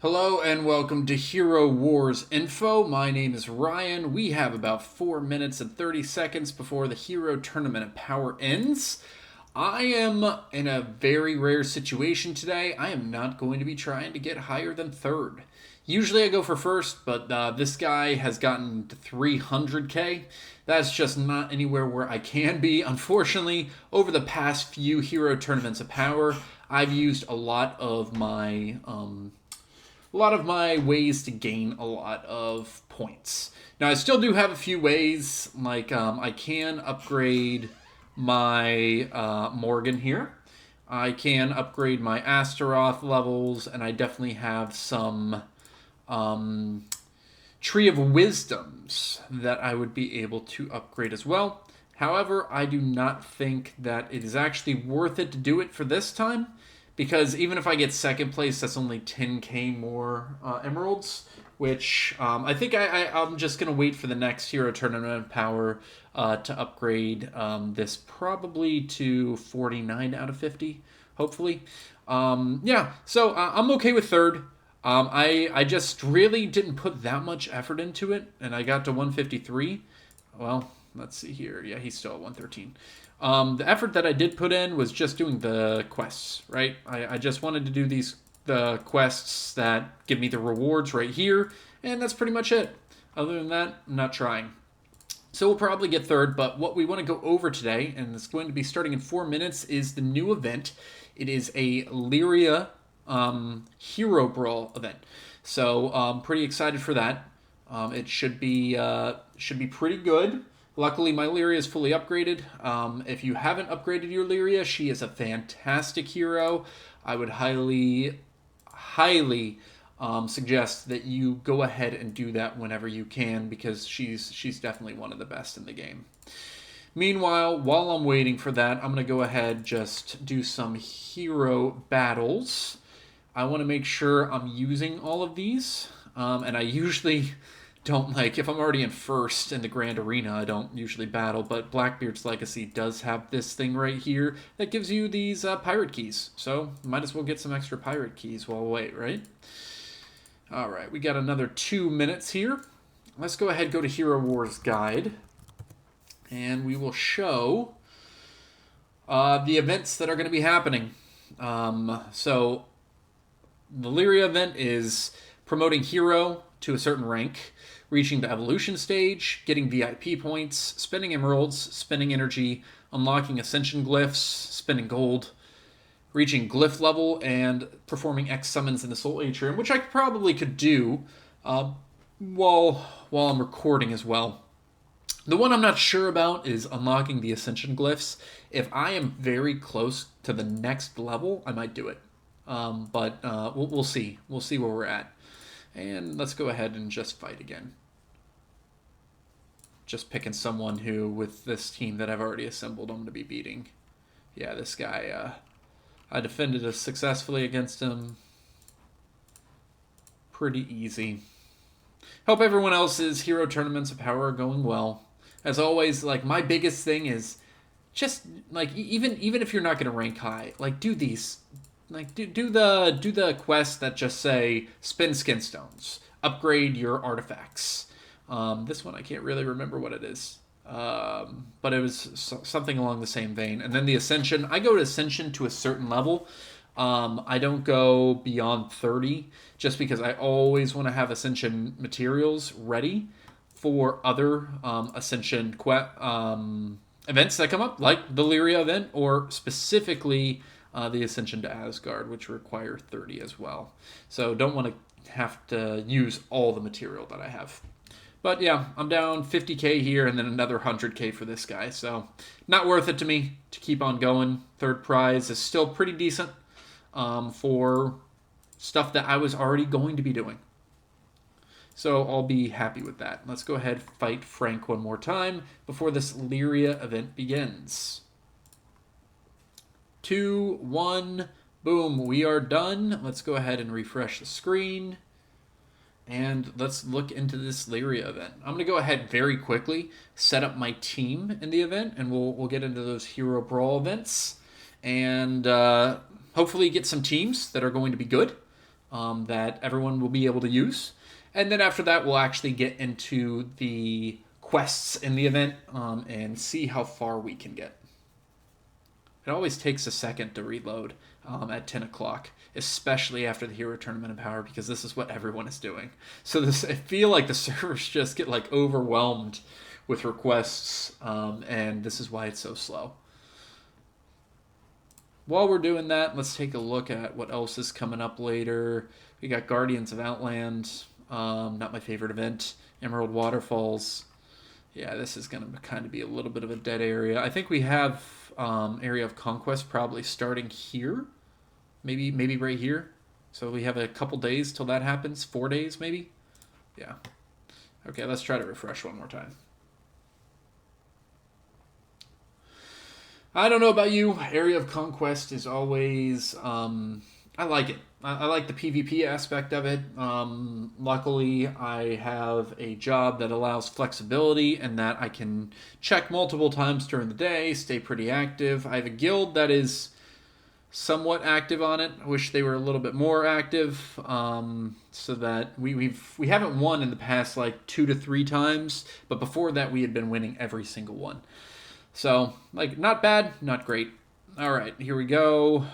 Hello and welcome to Hero Wars Info. My name is Ryan. We have about 4 minutes and 30 seconds before the Hero Tournament of Power ends. I am in a very rare situation today. I am not going to be trying to get higher than third. Usually I go for first, but this guy has gotten to 300k. That's just not anywhere where I can be. Unfortunately, over the past few Hero Tournaments of Power, I've used a lot of my ways to gain a lot of points. Now, I still do have a few ways, like I can upgrade my Morgan here. I can upgrade my Astaroth levels, and I definitely have some Tree of Wisdoms that I would be able to upgrade as well. However, I do not think that it is actually worth it to do it for this time, because even if I get second place, that's only 10k more emeralds, which I think I'm just going to wait for the next Hero Tournament Power to upgrade this probably to 49 out of 50, hopefully. Yeah, so I'm okay with third. I just really didn't put that much effort into it, and I got to 153. Well, let's see here. Yeah, he's still at 113. The effort that I did put in was just doing the quests, right? I just wanted to do the quests that give me the rewards right here, and that's pretty much it. Other than that, I'm not trying. So we'll probably get third, but what we want to go over today, and it's going to be starting in 4 minutes, is the new event. It is a Lyria Hero Brawl event. So I'm pretty excited for that. It should be pretty good. Luckily, my Lyria is fully upgraded. If you haven't upgraded your Lyria, she is a fantastic hero. I would highly suggest that you go ahead and do that whenever you can, because she's definitely one of the best in the game. Meanwhile, while I'm waiting for that, I'm going to go ahead just do some hero battles. I want to make sure I'm using all of these, and I usually don't, like, if I'm already in first in the Grand Arena, I don't usually battle, but Blackbeard's Legacy does have this thing right here that gives you these pirate keys, so might as well get some extra pirate keys while we wait, right? Alright, we got another 2 minutes here. Let's go ahead and go to Hero Wars Guide, and we will show the events that are going to be happening. So the Lyria event is promoting hero to a certain rank, reaching the evolution stage, getting VIP points, spending emeralds, spending energy, unlocking ascension glyphs, spending gold, reaching glyph level, and performing X summons in the Soul Atrium, which I probably could do while I'm recording as well. The one I'm not sure about is unlocking the ascension glyphs. If I am very close to the next level, I might do it. But we'll see. We'll see where we're at. And let's go ahead and just fight again. Just picking someone who, with this team that I've already assembled, I'm going to be beating. Yeah, this guy, I defended us successfully against him. Pretty easy. Hope everyone else's Hero Tournaments of Power are going well. As always, like, my biggest thing is just, like, even if you're not going to rank high, like, do these. Like, do the quests that just say spin skin stones, upgrade your artifacts. This one I can't really remember what it is, but it was something along the same vein. And then the ascension, I go to ascension to a certain level. I don't go beyond 30, just because I always want to have ascension materials ready for other ascension events that come up, like the Lyria event, or specifically the Ascension to Asgard, which require 30 as well. So don't want to have to use all the material that I have. But yeah, I'm down 50k here, and then another 100k for this guy. So not worth it to me to keep on going. Third prize is still pretty decent for stuff that I was already going to be doing. So I'll be happy with that. Let's go ahead and fight Frank one more time before this Lyria event begins. 2, 1, boom, we are done. Let's go ahead and refresh the screen. And let's look into this Lyria event. I'm going to go ahead very quickly, set up my team in the event, and we'll get into those Hero Brawl events. And hopefully get some teams that are going to be good. that everyone will be able to use. And then after that, we'll actually get into the quests in the event and see how far we can get. It always takes a second to reload at 10 o'clock, especially after the Hero Tournament of Power, because this is what everyone is doing. So I feel like the servers just get like overwhelmed with requests, and this is why it's so slow. While we're doing that, let's take a look at what else is coming up later. We got Guardians of Outland, not my favorite event. Emerald Waterfalls. Yeah, this is going to kind of be a little bit of a dead area. I think we have Area of Conquest probably starting here. Maybe right here. So we have a couple days till that happens. 4 days, maybe? Yeah. Okay, let's try to refresh one more time. I don't know about you. Area of Conquest is always... I like it. I like the PvP aspect of it. Luckily, I have a job that allows flexibility and that I can check multiple times during the day, stay pretty active. I have a guild that is somewhat active on it. I wish they were a little bit more active, so that we haven't won in the past like 2 to 3 times, but before that we had been winning every single one. So, like, not bad, not great. All right, here we go.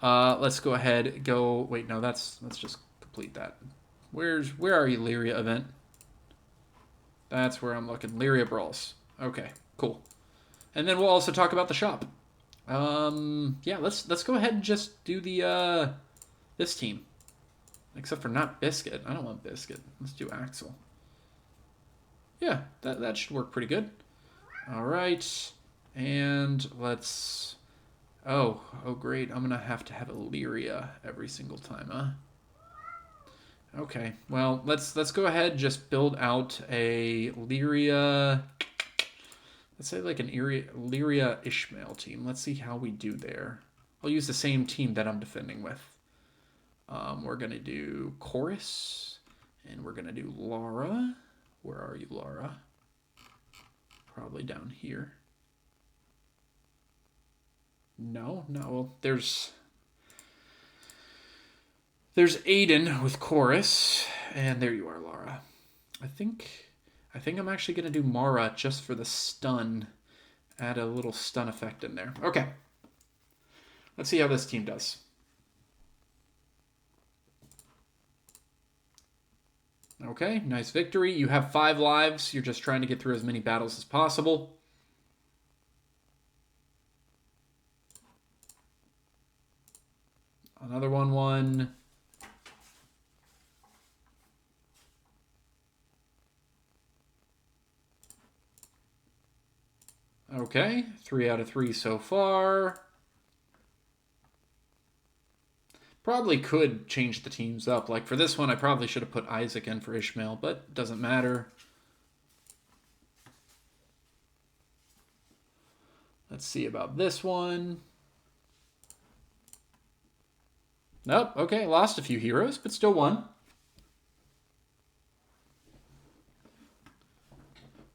Let's go ahead. Wait, no, let's just complete that. Where are you, Lyria event? That's where I'm looking. Lyria Brawls. Okay, cool. And then we'll also talk about the shop. Yeah, let's go ahead and just do the this team. Except for not Biscuit. I don't want Biscuit. Let's do Axel. Yeah, that should work pretty good. All right, and let's... Oh, great. I'm going to have a Lyria every single time, huh? Okay, well, let's go ahead and just build out a Lyria... Let's say like an Lyria Ishmael team. Let's see how we do there. I'll use the same team that I'm defending with. We're going to do Chorus, and we're going to do Lara. Where are you, Lara? Probably down here. No, well, there's Aiden with Chorus, and there you are, Lara. I think I'm actually going to do Mara just for the stun. Add a little stun effect in there. Okay. Let's see how this team does. Okay, nice victory. You have 5 lives. You're just trying to get through as many battles as possible. Another 1-1. Okay, 3 out of 3 so far. Probably could change the teams up. Like for this one, I probably should have put Isaac in for Ishmael, but it doesn't matter. Let's see about this one. Nope, okay, lost a few heroes, but still won.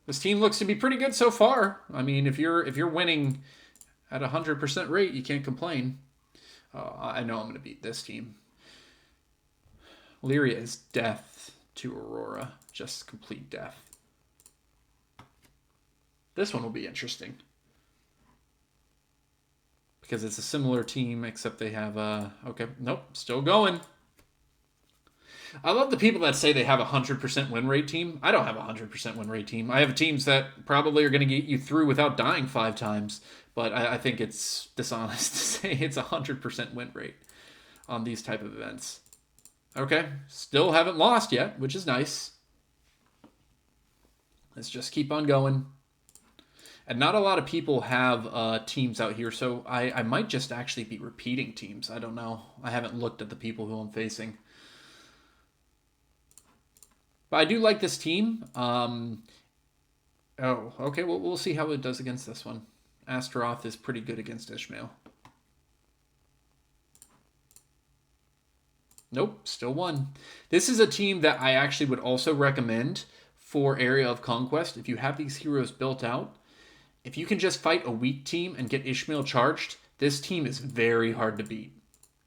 This team looks to be pretty good so far. I mean, if you're winning at 100% rate, you can't complain. I know I'm going to beat this team. Lyria is death to Aurora. Just complete death. This one will be interesting. Because it's a similar team, except they have okay, nope, still going. I love the people that say they have a 100% win rate team. I don't have a 100% win rate team. I have teams that probably are going to get you through without dying 5 times. But I think it's dishonest to say it's a 100% win rate on these type of events. Okay, still haven't lost yet, which is nice. Let's just keep on going. And not a lot of people have teams out here, so I might just actually be repeating teams. I don't know. I haven't looked at the people who I'm facing. But I do like this team. Oh, okay, well, we'll see how it does against this one. Astaroth is pretty good against Ishmael. Nope, still won. This is a team that I actually would also recommend for Area of Conquest. If you have these heroes built out, if you can just fight a weak team and get Ishmael charged, this team is very hard to beat.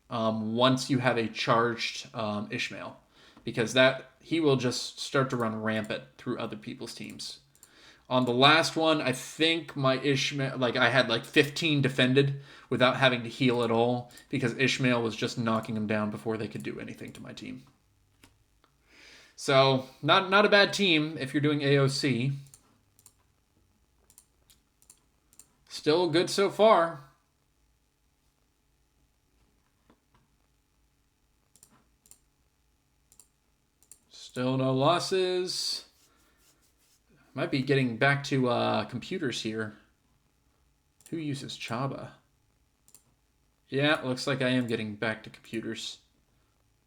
once you have a charged Ishmael, because that he will just start to run rampant through other people's teams. On the last one, I think my Ishmael, like I had like 15 defended without having to heal at all because Ishmael was just knocking them down before they could do anything to my team. So, not a bad team if you're doing AOC. Still good so far. Still no losses. Might be getting back to computers here. Who uses Chaba? Yeah, looks like I am getting back to computers.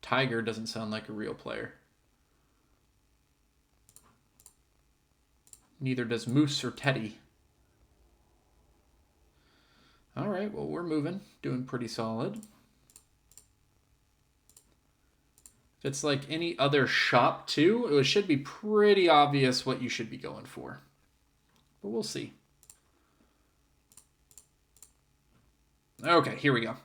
Tiger doesn't sound like a real player. Neither does Moose or Teddy. All right, well, we're moving. Doing pretty solid. If it's like any other shop, too, it should be pretty obvious what you should be going for. But we'll see. Okay, here we go.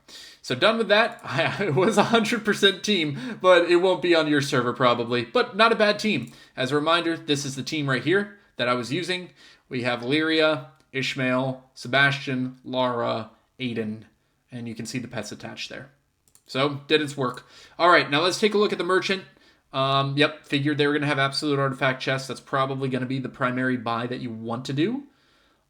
So done with that. It was 100% team, but it won't be on your server probably. But not a bad team. As a reminder, this is the team right here that I was using. We have Lyria, Ishmael, Sebastian, Lara, Aiden, and you can see the pets attached there. So, did its work. All right, now let's take a look at the merchant. Yep, figured they were going to have absolute artifact chests. That's probably going to be the primary buy that you want to do.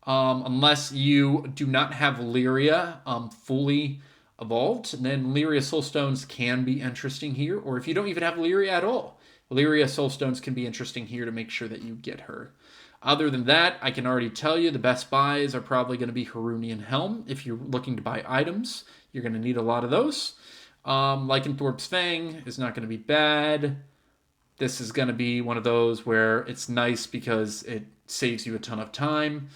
Unless you do not have Lyria fully evolved, and then Lyria Soulstones can be interesting here. Or if you don't even have Lyria at all, Lyria Soulstones can be interesting here to make sure that you get her. Other than that, I can already tell you the best buys are probably going to be Harunian Helm. If you're looking to buy items, you're going to need a lot of those. Lycanthrope's Fang is not going to be bad. This is going to be one of those where it's nice because it saves you a ton of time.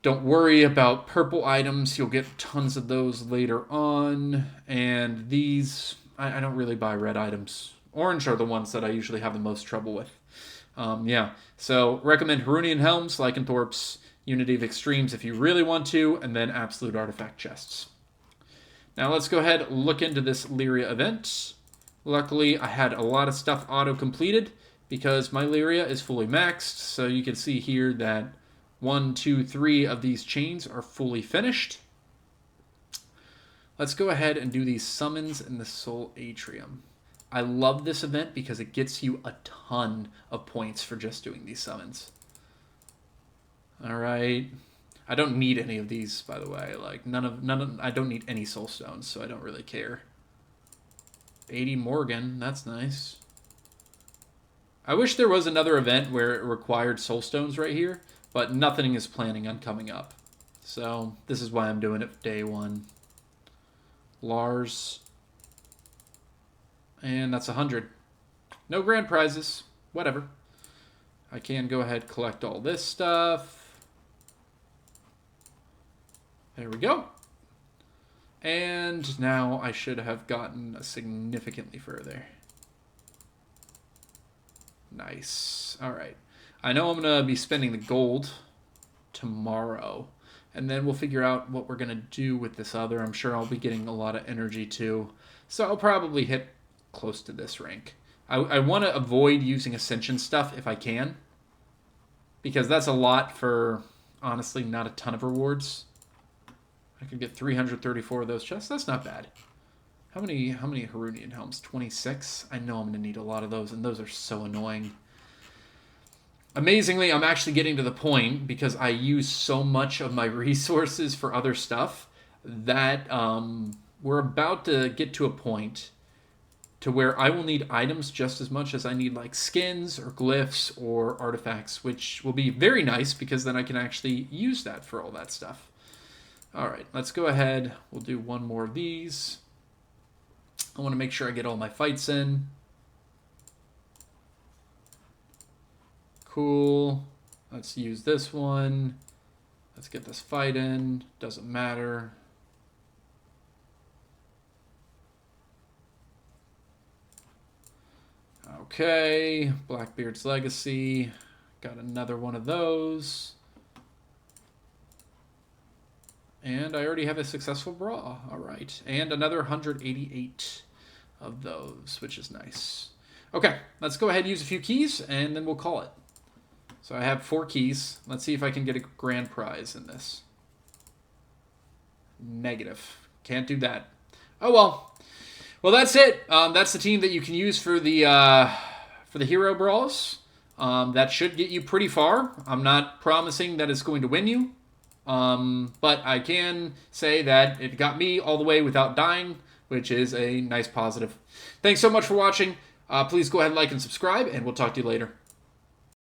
Don't worry about purple items. You'll get tons of those later on. And these, I don't really buy red items. Orange are the ones that I usually have the most trouble with. Yeah, so recommend Harunian Helms, Lycanthrope's Unity of Extremes if you really want to, and then Absolute Artifact Chests. Now let's go ahead and look into this Lyria event. Luckily, I had a lot of stuff auto-completed because my Lyria is fully maxed. So you can see here that 1, 2, 3 of these chains are fully finished. Let's go ahead and do these summons in the Soul Atrium. I love this event because it gets you a ton of points for just doing these summons. All right. I don't need any of these, by the way. Like none of I don't need any soul stones, so I don't really care. 80 Morgan, that's nice. I wish there was another event where it required soul stones right here, but nothing is planning on coming up. So this is why I'm doing it day one. Lars. And that's 100. No grand prizes. Whatever. I can go ahead and collect all this stuff. There we go. And now I should have gotten significantly further. Nice. All right. I know I'm going to be spending the gold tomorrow. And then we'll figure out what we're going to do with this other. I'm sure I'll be getting a lot of energy too. So I'll probably hit close to this rank. I want to avoid using Ascension stuff if I can. Because that's a lot for, honestly, not a ton of rewards. I could get 334 of those chests. That's not bad. How many Harunian Helms? 26? I know I'm going to need a lot of those, and those are so annoying. Amazingly, I'm actually getting to the point, because I use so much of my resources for other stuff, that we're about to get to a point to where I will need items just as much as I need like skins or glyphs or artifacts, which will be very nice, because then I can actually use that for all that stuff. All right, let's go ahead. We'll do one more of these. I want to make sure I get all my fights in. Cool. Let's use this one. Let's get this fight in. Doesn't matter. Okay, Blackbeard's Legacy. Got another one of those. And I already have a successful Brawl. All right. And another 188 of those, which is nice. Okay, let's go ahead and use a few keys, and then we'll call it. So I have 4 keys. Let's see if I can get a grand prize in this. Negative. Can't do that. Oh, well. Well, that's it. That's the team that you can use for the Hero Brawls. That should get you pretty far. I'm not promising that it's going to win you. But I can say that it got me all the way without dying, which is a nice positive. Thanks so much for watching. Please go ahead and like and subscribe, and we'll talk to you later.